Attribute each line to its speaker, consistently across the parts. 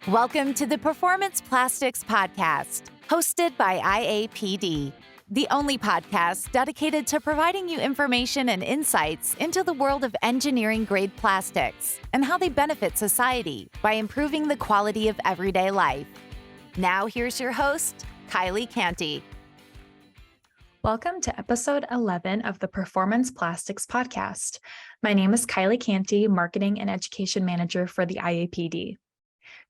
Speaker 1: Welcome to the Performance Plastics Podcast, hosted by IAPD, the only podcast dedicated to providing you information and insights into the world of engineering-grade plastics and how they benefit society by improving the quality of everyday life. Now here's your host, Kylie Canty.
Speaker 2: Welcome to episode 11 of the Performance Plastics Podcast. My name is Kylie Canty, Marketing and Education Manager for the IAPD.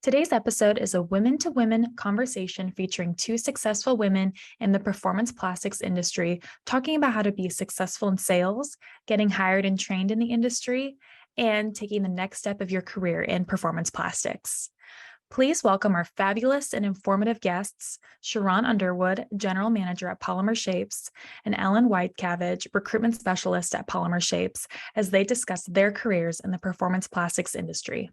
Speaker 2: Today's episode is a women-to-women conversation featuring two successful women in the performance plastics industry, talking about how to be successful in sales, getting hired and trained in the industry, and taking the next step of your career in performance plastics. Please welcome our fabulous and informative guests, Sher'ron Underwood, General Manager at Polymershapes, and Whitecavage, Recruitment Specialist at Polymershapes, as they discuss their careers in the performance plastics industry.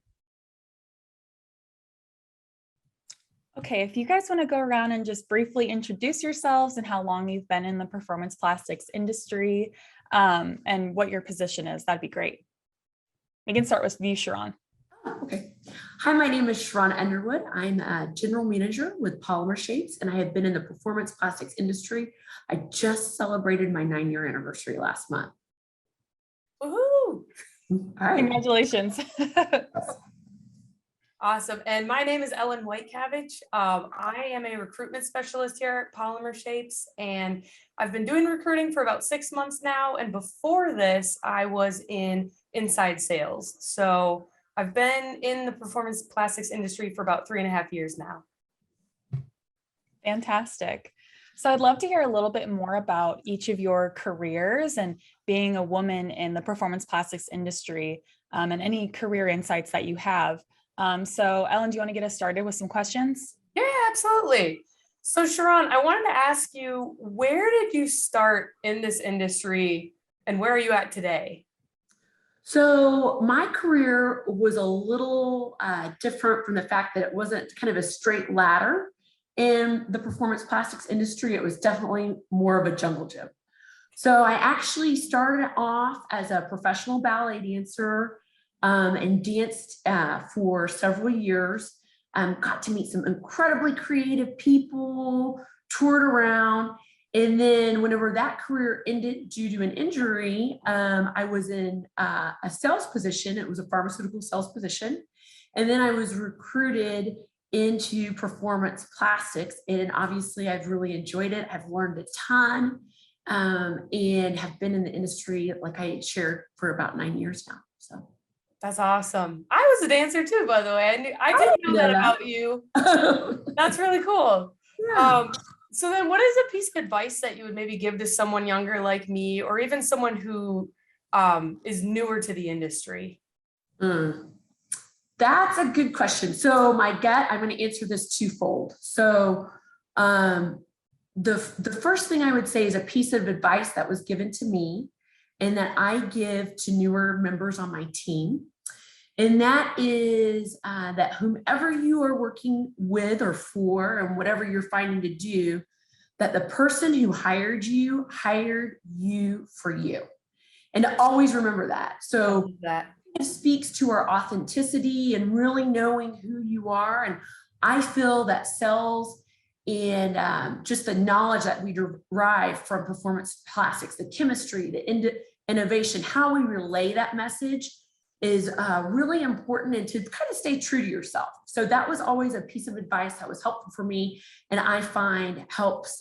Speaker 2: Okay, if you guys want to go around and just briefly introduce yourselves and how long you've been in the performance plastics industry, and what your position is, that'd be great. We can start with you, Sher'ron.
Speaker 3: Okay. Hi, my name is Sher'ron Underwood. I'm a general manager with Polymershapes, and I have been in the performance plastics industry. I just celebrated my 9-year anniversary last month.
Speaker 4: Woohoo!
Speaker 3: All right.
Speaker 2: Congratulations.
Speaker 4: Awesome. And my name is Whitecavage. I am a recruitment specialist here at Polymershapes, and I've been doing recruiting for about 6 months now. And before this, I was in inside sales. So I've been in the performance plastics industry for about 3.5 years now.
Speaker 2: Fantastic. So I'd love to hear a little bit more about each of your careers and being a woman in the performance plastics industry, and any career insights that you have. So Ellen, do you want to get us started with some questions?
Speaker 4: Yeah, absolutely. So Sher'ron, I wanted to ask you, where did you start in this industry and where are you at today?
Speaker 3: So my career was a little different from the fact that it wasn't kind of a straight ladder in the performance plastics industry. It was definitely more of a jungle gym. So I actually started off as a professional ballet dancer and danced for several years. Got to meet some incredibly creative people, toured around. And then whenever that career ended due to an injury, I was in a sales position. It was a pharmaceutical sales position. And then I was recruited into performance plastics. And obviously I've really enjoyed it. I've learned a ton and have been in the industry, like I shared, for about 9 years now. So
Speaker 4: that's awesome. I was a dancer too, by the way. I didn't know that about you. That's really cool.
Speaker 3: Yeah.
Speaker 4: So then what is a piece of advice that you would maybe give to someone younger like me, or even someone who is newer to the industry?
Speaker 3: That's a good question. So my gut, I'm going to answer this twofold. So the first thing I would say is a piece of advice that was given to me and that I give to newer members on my team. And that is that whomever you are working with or for, and whatever you're finding to do, that the person who hired you for you. And to always remember that. So
Speaker 4: that
Speaker 3: it speaks to our authenticity and really knowing who you are. And I feel that sales and just the knowledge that we derive from performance plastics, the chemistry, the innovation, how we relay that message is really important, and to kind of stay true to yourself. So that was always a piece of advice that was helpful for me, and I find helps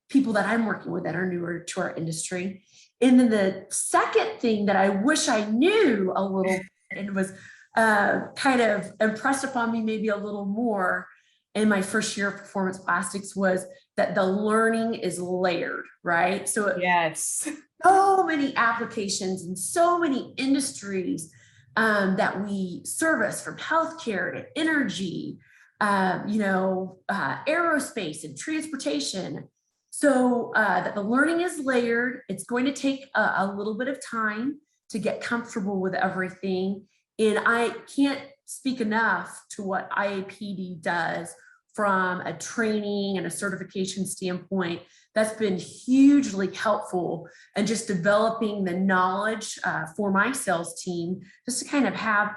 Speaker 3: people that I'm working with that are newer to our industry. And then the second thing that I wish I knew a little bit and was kind of impressed upon me maybe a little more in my first year of performance plastics was that the learning is layered, right? So
Speaker 4: yes,
Speaker 3: so many applications and so many industries that we service, from healthcare to energy, aerospace and transportation. So that the learning is layered. It's going to take a little bit of time to get comfortable with everything. And I can't speak enough to what IAPD does from a training and a certification standpoint. That's been hugely helpful, and just developing the knowledge for my sales team, just to kind of have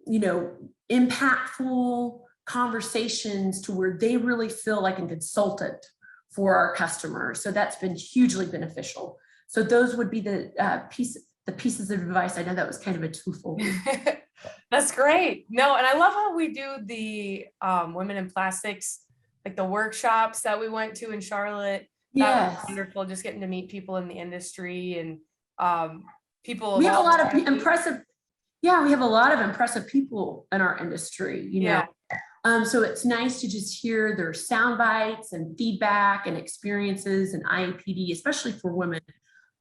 Speaker 3: impactful conversations to where they really feel like a consultant for our customers. So that's been hugely beneficial. So those would be the pieces of advice. I know that was kind of a twofold.
Speaker 4: That's great. No, and I love how we do the Women in Plastics, like the workshops that we went to in Charlotte. That was wonderful, just getting to meet people in the industry and people.
Speaker 3: We have a lot of impressive. Yeah, we have a lot of impressive people in our industry, so it's nice to just hear their sound bites and feedback and experiences, and IAPD, especially for women,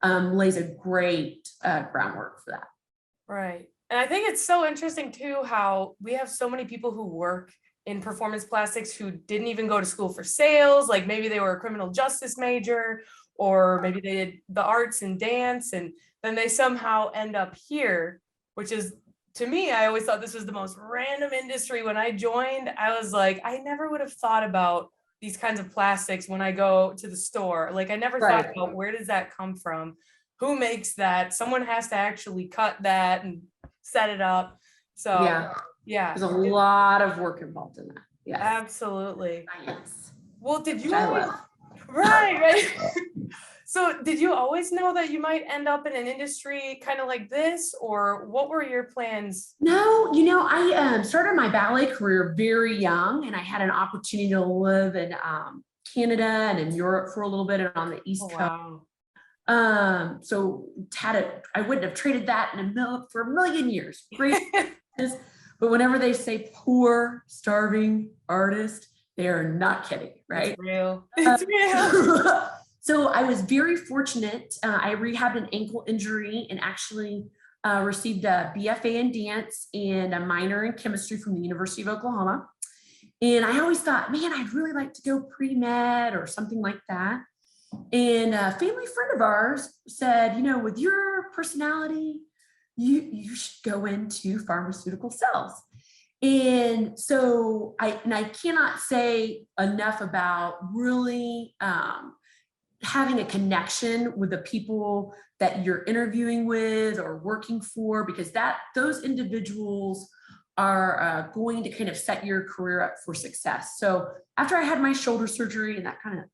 Speaker 3: lays a great groundwork for that.
Speaker 4: Right. And I think it's so interesting too, how we have so many people who work in performance plastics who didn't even go to school for sales. Like maybe they were a criminal justice major, or maybe they did the arts and dance, and then they somehow end up here, which is, to me, I always thought this was the most random industry. When I joined, I was like, I never would have thought about these kinds of plastics when I go to the store. Like I never thought about, where does that come from? Who makes that? Someone has to actually cut that and set it up. So yeah. There's
Speaker 3: a lot of work involved in that. Yeah.
Speaker 4: Absolutely.
Speaker 3: Science.
Speaker 4: Well, did you always, right. So did you always know that you might end up in an industry kind of like this, or what were your plans?
Speaker 3: No, I started my ballet career very young, and I had an opportunity to live in Canada and in Europe for a little bit and on the East Coast.
Speaker 4: Wow.
Speaker 3: So I wouldn't have traded that for a million years. Great. But whenever they say poor, starving artist, they are not kidding, right?
Speaker 4: It's real. It's real.
Speaker 3: So I was very fortunate. I rehabbed an ankle injury and actually received a BFA in dance and a minor in chemistry from the University of Oklahoma. And I always thought, man, I'd really like to go pre-med or something like that. And a family friend of ours said, with your personality, you should go into pharmaceutical sales. And so I cannot say enough about really having a connection with the people that you're interviewing with or working for, because those individuals are going to kind of set your career up for success. So after I had my shoulder surgery and that kind of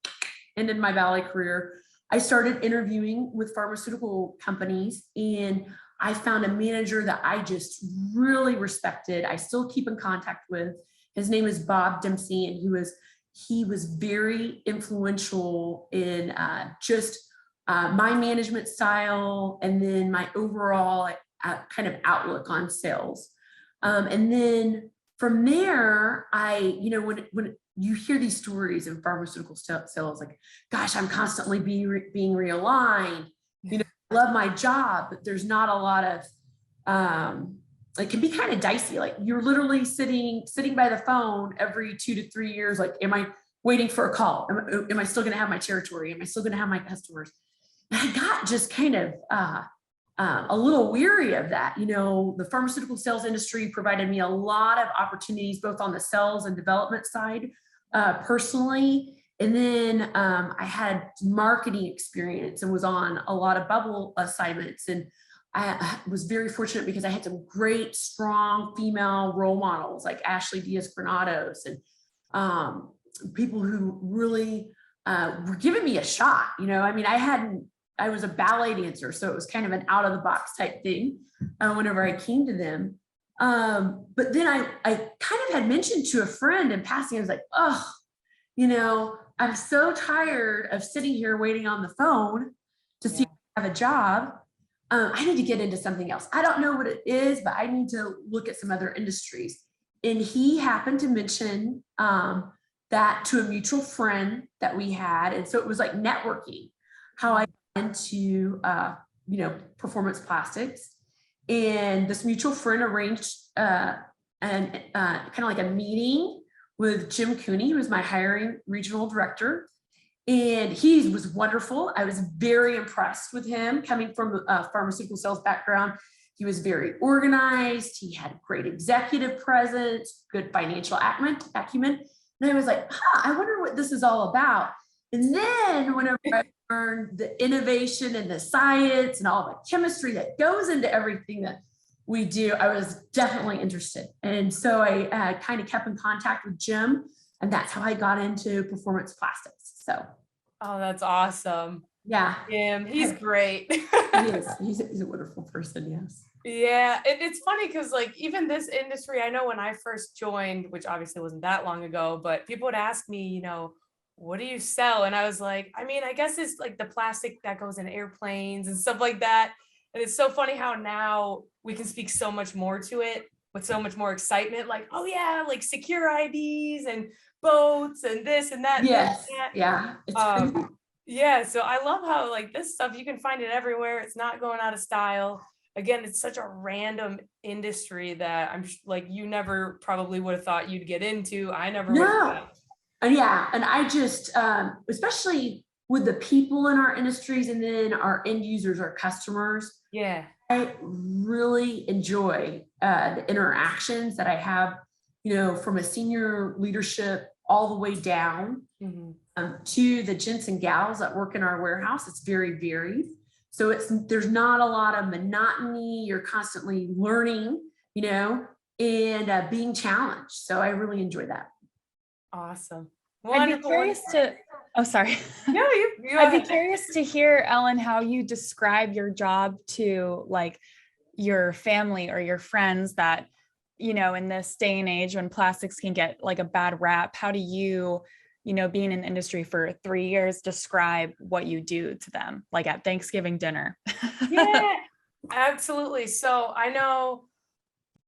Speaker 3: ended my ballet career, I started interviewing with pharmaceutical companies, and I found a manager that I just really respected. I still keep in contact with. His name is Bob Dempsey, and he was very influential in just my management style, and then my overall kind of outlook on sales. And then from there, when you hear these stories in pharmaceutical sales, like, gosh, I'm constantly being realigned. I love my job, but there's not a lot of, it can be kind of dicey. Like you're literally sitting by the phone every 2 to 3 years. Like, am I waiting for a call? Am I still going to have my territory? Am I still going to have my customers? And I got just kind of a little weary of that. The pharmaceutical sales industry provided me a lot of opportunities, both on the sales and development side, personally. And then I had marketing experience and was on a lot of bubble assignments. And I was very fortunate because I had some great, strong female role models like Ashley Diaz-Granados and people who really were giving me a shot. I was a ballet dancer, so it was kind of an out of the box type thing whenever I came to them. But then I kind of had mentioned to a friend in passing, I was like, I'm so tired of sitting here waiting on the phone to see if I have a job. I need to get into something else. I don't know what it is, but I need to look at some other industries. And he happened to mention that to a mutual friend that we had. And so it was like networking, how I got into, performance plastics. And this mutual friend arranged kind of like a meeting with Jim Cooney, who was my hiring regional director. And he was wonderful. I was very impressed with him coming from a pharmaceutical sales background. He was very organized. He had great executive presence, good financial acumen. And I was like, I wonder what this is all about. And then whenever I learned the innovation and the science and all the chemistry that goes into everything that We do. I was definitely interested. And so I kind of kept in contact with Jim, and that's how I got into performance plastics. So,
Speaker 4: Oh, that's awesome.
Speaker 3: yeah.
Speaker 4: He's great.
Speaker 3: He is. He's a wonderful person. Yes.
Speaker 4: Yeah, it's funny because like even this industry, I know when I first joined, which obviously wasn't that long ago, but people would ask me, what do you sell? And I was like, I mean, I guess it's like the plastic that goes in airplanes and stuff like that. And it's so funny how now we can speak so much more to it with so much more excitement, like, oh yeah, like secure IDs and boats and this and that.
Speaker 3: Yes.
Speaker 4: And that.
Speaker 3: Yeah. It's crazy.
Speaker 4: Yeah, so I love how like this stuff, you can find it everywhere. It's not going out of style. Again, it's such a random industry that like you never probably would have thought you'd get into. I never would have
Speaker 3: No.
Speaker 4: thought.
Speaker 3: And yeah. And I just, especially with the people in our industries and then our end users, our customers,
Speaker 4: Yeah.
Speaker 3: I really enjoy the interactions that I have, from a senior leadership all the way down to the gents and gals that work in our warehouse. It's very varied. So there's not a lot of monotony. You're constantly learning, and being challenged. So I really enjoy that.
Speaker 4: Awesome.
Speaker 2: I'd be curious to, oh, sorry.
Speaker 4: No, you
Speaker 2: I'd be curious to hear, Ellen, how you describe your job to like your family or your friends that, in this day and age when plastics can get like a bad rap, how do you, being in the industry for 3 years, describe what you do to them, like at Thanksgiving dinner?
Speaker 4: Yeah, absolutely. So I know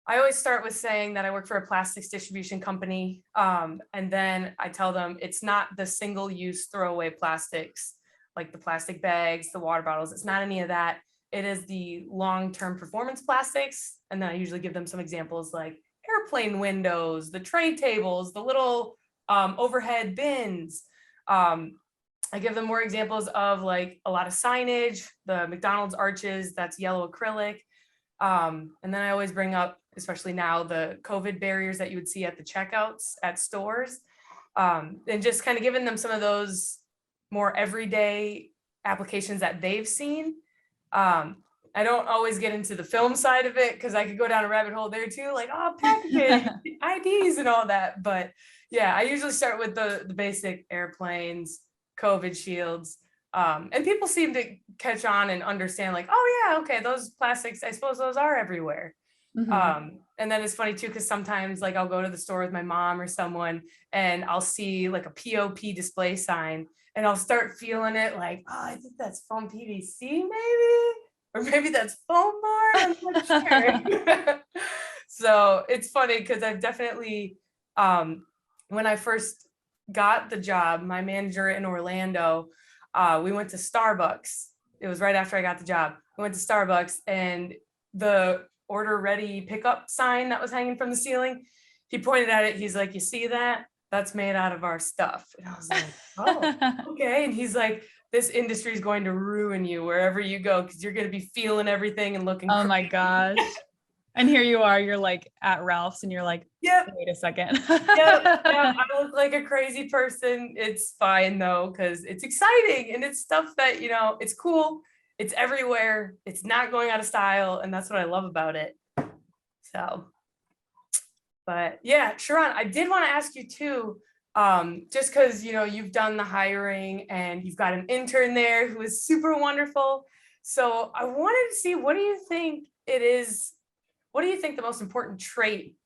Speaker 4: I always start with saying that I work for a plastics distribution company. And then I tell them it's not the single use throwaway plastics, like the plastic bags, the water bottles. It's not any of that. It is the long-term performance plastics. And then I usually give them some examples like airplane windows, the tray tables, the little overhead bins. I give them more examples of like a lot of signage, the McDonald's arches, that's yellow acrylic. And then I always bring up, especially now, the COVID barriers that you would see at the checkouts at stores, and just kind of giving them some of those more everyday applications that they've seen. I don't always get into the film side of it because I could go down a rabbit hole there too, like, packaging, IDs and all that. But yeah, I usually start with the basic airplanes, COVID shields. And people seem to catch on and understand like, oh yeah, okay, those plastics, I suppose those are everywhere. And then it's funny too, because sometimes like I'll go to the store with my mom or someone and I'll see like a POP display sign and I'll start feeling it like, oh, I think that's foam PVC maybe, or maybe that's foam board, I'm not sure. So it's funny because I've definitely, when I first got the job, my manager in Orlando, we went to Starbucks. It was right after I got the job. We went to Starbucks and the order ready pickup sign that was hanging from the ceiling, he pointed at it. He's like, you see that? That's made out of our stuff. And I was like, oh, okay. And he's like, this industry is going to ruin you wherever you go because you're going to be feeling everything and looking.
Speaker 2: Oh my gosh. And here you are, you're like at Ralph's and you're like,
Speaker 4: yep.
Speaker 2: Wait a second.
Speaker 4: yeah, I look like a crazy person. It's fine though, because it's exciting and it's stuff that, it's cool. It's everywhere. It's not going out of style. And that's what I love about it. So, but yeah, Sher'ron, I did want to ask you too, just because, you've done the hiring and you've got an intern there who is super wonderful. So I wanted to see, what do you think the most important trait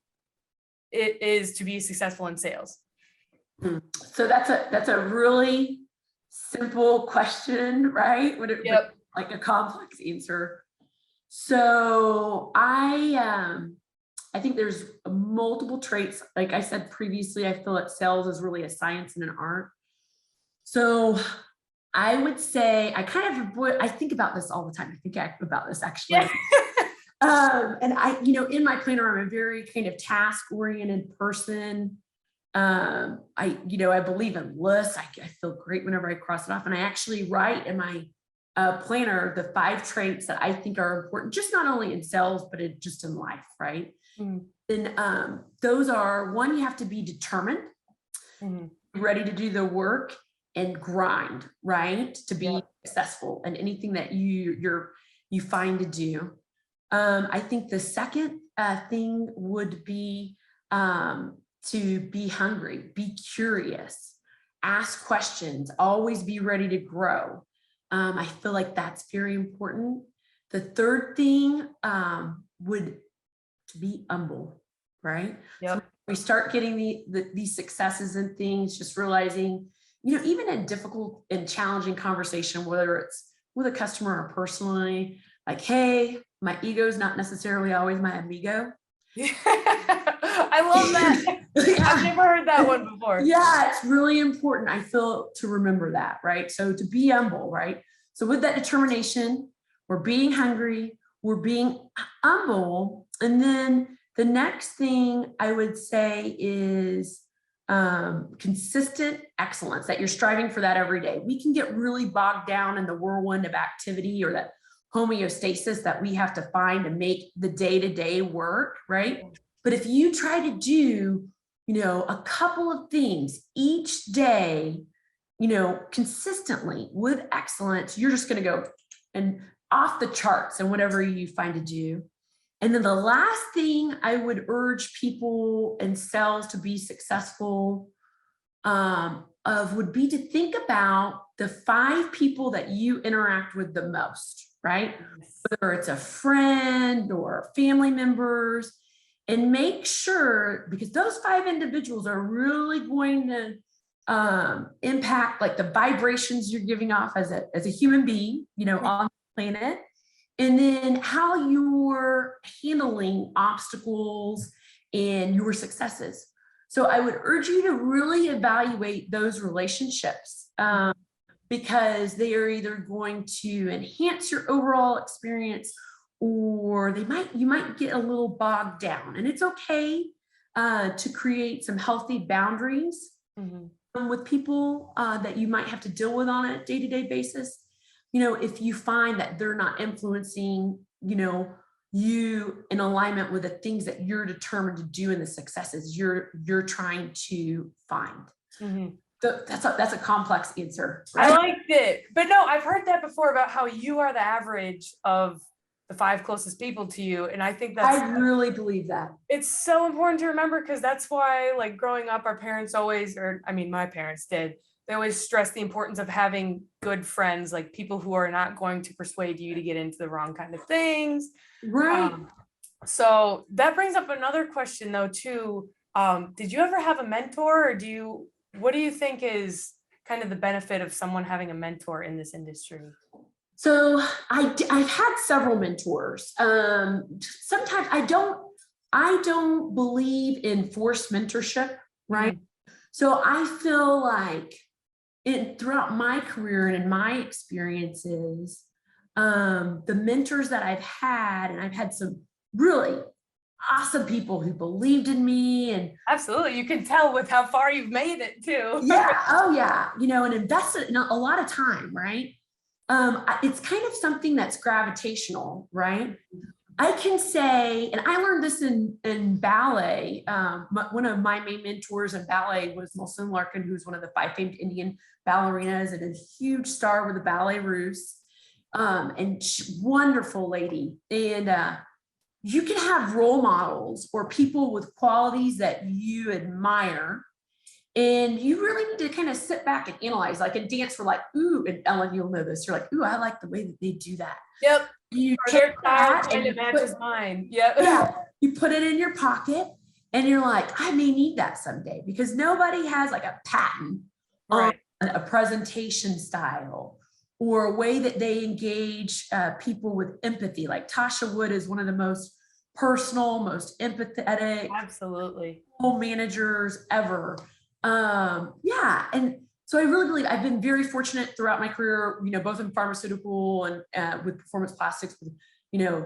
Speaker 4: it is to be successful in sales?
Speaker 3: So that's a really simple question, right?
Speaker 4: Yep.
Speaker 3: Like a complex answer. So I think there's multiple traits. Like I said previously, I feel that sales is really a science and an art. So I would say I think about this all the time. I think about this actually.
Speaker 4: Yeah.
Speaker 3: And I, in my planner, I'm a very kind of task-oriented person. I believe in lists. I feel great whenever I cross it off. And I actually write in my planner the 5 traits that I think are important, just not only in sales, but just in life, right? And those are, one, you have to be determined, ready to do the work and grind, right? To be successful in anything that you find to do. I think the second thing would be to be hungry, be curious, ask questions, always be ready to grow. I feel like that's very important. The third thing would to be humble, right?
Speaker 4: Yep.
Speaker 3: So we start getting these successes and things, just realizing, even a difficult and challenging conversation, whether it's with a customer or personally, like, hey, my ego is not necessarily always my amigo.
Speaker 4: I love that.
Speaker 3: Yeah.
Speaker 4: I've never heard that one before.
Speaker 3: Yeah, it's really important, I feel, to remember that, right? So to be humble, right? So with that determination, we're being hungry, we're being humble. And then the next thing I would say is consistent excellence, that you're striving for that every day. We can get really bogged down in the whirlwind of activity, or that homeostasis that we have to find to make the day-to-day work, right? But if you try to do, a couple of things each day, consistently with excellence, you're just going to go and off the charts and whatever you find to do. And then the last thing I would urge people in sales to be successful would be to think about the 5 people that you interact with the most, right? Whether it's a friend or family members, and make sure, because those 5 individuals are really going to impact like the vibrations you're giving off as a human being, on the planet, and then how you're handling obstacles and your successes. So I would urge you to really evaluate those relationships because they are either going to enhance your overall experience, or you might get a little bogged down. And it's okay to create some healthy boundaries with people that you might have to deal with on a day-to-day basis. If you find that they're not influencing, you in alignment with the things that you're determined to do and the successes you're trying to find. So that's a complex answer, right?
Speaker 4: I liked it, but no, I've heard that before about how you are the average of the 5 closest people to you. And I think
Speaker 3: I really believe that.
Speaker 4: It's so important to remember, because that's why, like, growing up, our parents always, my parents did, they always stress the importance of having good friends, like people who are not going to persuade you to get into the wrong kind of things.
Speaker 3: Right.
Speaker 4: So that brings up another question though, too. Did you ever have a mentor, or what do you think is kind of the benefit of someone having a mentor in this industry?
Speaker 3: So I've had several mentors. Sometimes I don't believe in forced mentorship, right? So I feel like throughout my career and in my experiences, the mentors that I've had, and I've had some really awesome people who believed in me. And
Speaker 4: absolutely, you can tell with how far you've made it too.
Speaker 3: Yeah. Oh yeah. And invested in a lot of time, right? It's kind of something that's gravitational, right? I can say, and I learned this in ballet. One of my main mentors in ballet was Molson Larkin, who's one of the 5 famed Indian ballerinas and a huge star with the Ballet Russe, and wonderful lady. And you can have role models or people with qualities that you admire, and you really need to kind of sit back and analyze. Like in dance, we're like, ooh, and Ellen, you'll know this. You're like, ooh, I like the way that they do that.
Speaker 4: Yep.
Speaker 3: You
Speaker 4: their style kind of matches mine. Yep.
Speaker 3: Yeah. You put it in your pocket and you're like, I may need that someday, because nobody has like a patent on a presentation style or a way that they engage people with empathy. Like Tasha Wood is one of the most personal, most empathetic,
Speaker 4: absolutely,
Speaker 3: managers ever. Yeah. And so I really believe I've been very fortunate throughout my career, both in pharmaceutical and with performance plastics, with,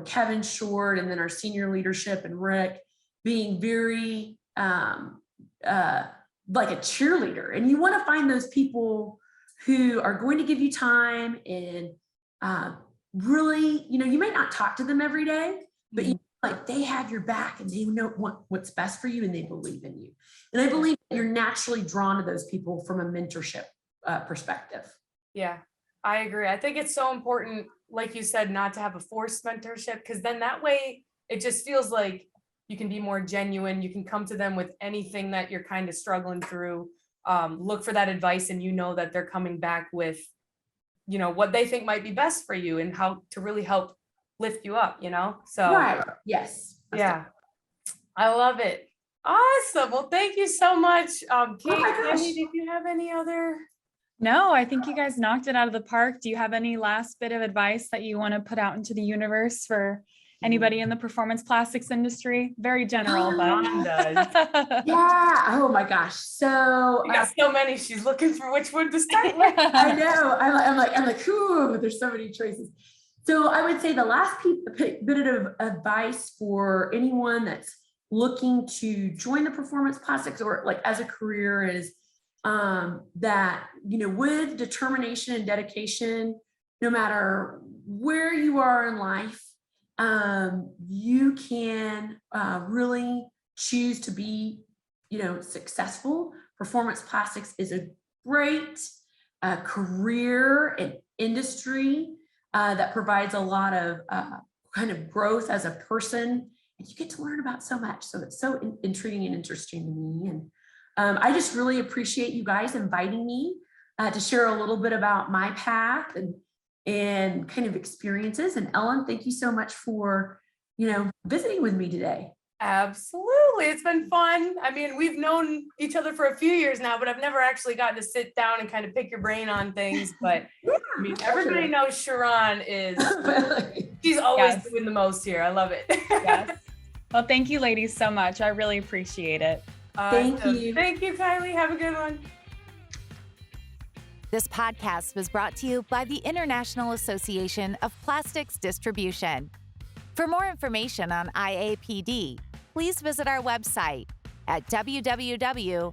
Speaker 3: Kevin Short, and then our senior leadership and Rick, being very like a cheerleader. And you want to find those people who are going to give you time and really, you may not talk to them every day, but like they have your back and they know what's best for you and they believe in you. And I believe that you're naturally drawn to those people from a mentorship perspective.
Speaker 4: Yeah, I agree. I think it's so important like you said, not to have a forced mentorship, because then that way it just feels like you can be more genuine. You can come to them with anything that you're kind of struggling through. Look for that advice, and you know that they're coming back with, what they think might be best for you and how to really help lift you up, So
Speaker 3: Right. Yes.
Speaker 4: yeah, I love it. Awesome. Well, thank you so much. Kate,
Speaker 3: my gosh.
Speaker 4: Candy, did you have any other?
Speaker 2: No, I think you guys knocked it out of the park. Do you have any last bit of advice that you want to put out into the universe for anybody in the performance plastics industry? Very general, but
Speaker 4: Mom does.
Speaker 3: Yeah. Oh my gosh. So
Speaker 4: You got so many. She's looking for which one to start with.
Speaker 3: I know. I'm like, ooh, there's so many choices. So I would say the last bit of advice for anyone that's looking to join the performance plastics or like as a career is that, with determination and dedication, no matter where you are in life, you can really choose to be, successful. Performance plastics is a great career and industry that provides a lot of kind of growth as a person, and you get to learn about so much. So it's so intriguing and interesting to me. And I just really appreciate you guys inviting me to share a little bit about my path and kind of experiences. And Ellen, thank you so much for, visiting with me today.
Speaker 4: Absolutely. It's been fun. I mean, we've known each other for a few years now, but I've never actually gotten to sit down and kind of pick your brain on things. But I mean, everybody knows Sher'ron she's always doing the most here. I love it.
Speaker 2: Yes. Well, thank you ladies so much. I really appreciate it.
Speaker 3: Thank you.
Speaker 4: Thank you, Kylie. Have a good one.
Speaker 1: This podcast was brought to you by the International Association of Plastics Distribution. For more information on IAPD, please visit our website at www.iapd.org.